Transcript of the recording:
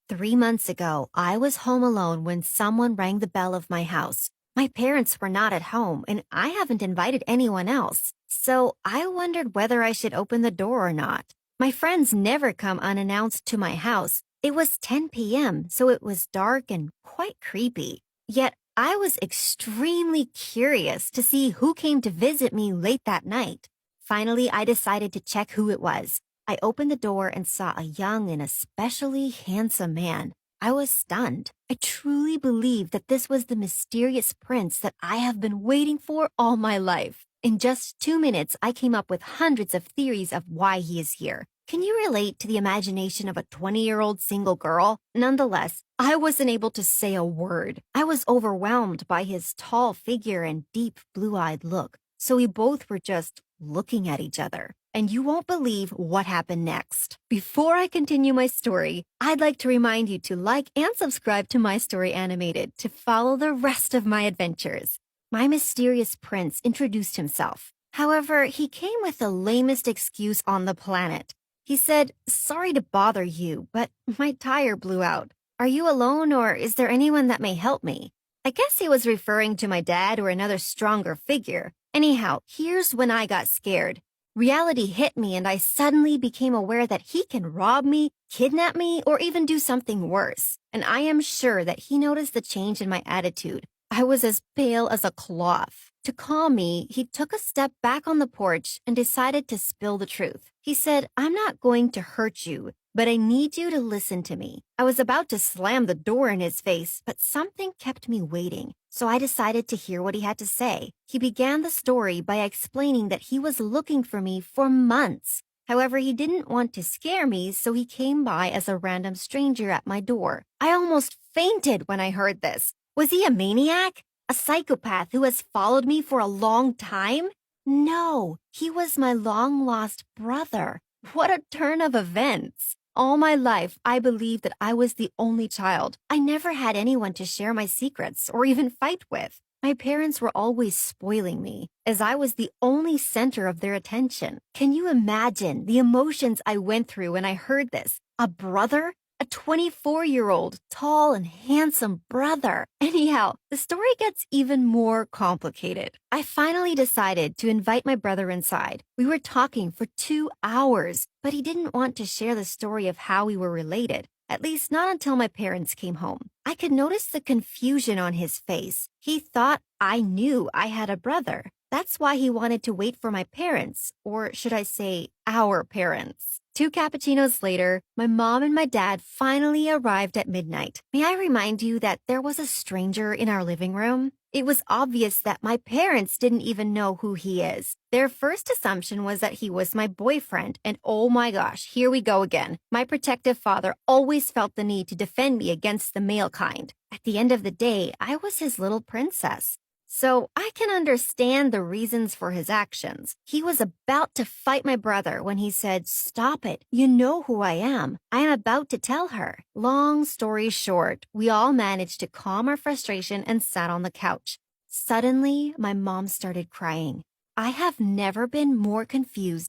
3 months ago, I was home alone when someone rang the bell of my house. My parents were not at home, and I haven't invited anyone else. So I wondered whether I should open the door or not. My friends never come unannounced to my house. It was 10 p.m., so it was dark and quite creepy. Yet I was extremely curious to see who came to visit me late that night. Finally, I decided to check who it was. I opened the door and saw a young and especially handsome man. I was stunned. I truly believed that this was the mysterious prince that I have been waiting for all my life. In just 2 minutes, I came up with hundreds of theories of why he is here. Can you relate to the imagination of a 20-year-old single girl? Nonetheless, I wasn't able to say a word. I was overwhelmed by his tall figure and deep blue-eyed look. So we both were just looking at each other. And you won't believe what happened next. Before I continue my story, I'd like to remind you to like and subscribe to My Story Animated to follow the rest of my adventures. My mysterious prince introduced himself. However, he came with the lamest excuse on the planet. He said, "Sorry to bother you, but my tire blew out. Are you alone or is there anyone that may help me?" I guess he was referring to my dad or another stronger figure. Anyhow, here's when I got scared. Reality hit me and I suddenly became aware that he can rob me, kidnap me, or even do something worse. And I am sure that he noticed the change in my attitude. I was as pale as a cloth. To calm me, he took a step back on the porch and decided to spill the truth. He said, "I'm not going to hurt you, but I need you to listen to me." I was about to slam the door in his face, but something kept me waiting. So I decided to hear what he had to say. He began the story by explaining that he was looking for me for months. However, he didn't want to scare me, so he came by as a random stranger at my door. I almost fainted when I heard this. Was he a maniac? A psychopath who has followed me for a long time? No, he was my long-lost brother. What a turn of events! All my life, I believed that I was the only child. I never had anyone to share my secrets or even fight with. My parents were always spoiling me, as I was the only center of their attention. Can you imagine the emotions I went through when I heard this? A brother? A 24-year-old, tall and handsome brother. Anyhow, the story gets even more complicated. I finally decided to invite my brother inside. We were talking for 2 hours, but he didn't want to share the story of how we were related. At least not until my parents came home. I could notice the confusion on his face. He thought I knew I had a brother. That's why he wanted to wait for my parents, or should I say, our parents. 2 cappuccinos later, my mom and my dad finally arrived at midnight. May I remind you that there was a stranger in our living room? It was obvious that my parents didn't even know who he is. Their first assumption was that he was my boyfriend, and oh my gosh, here we go again. My protective father always felt the need to defend me against the male kind. At the end of the day, I was his little princess. So I can understand the reasons for his actions. He was about to fight my brother when he said, "Stop it. You know who I am. I am about to tell her." Long story short, we all managed to calm our frustration and sat on the couch. Suddenly, my mom started crying. I have never been more confused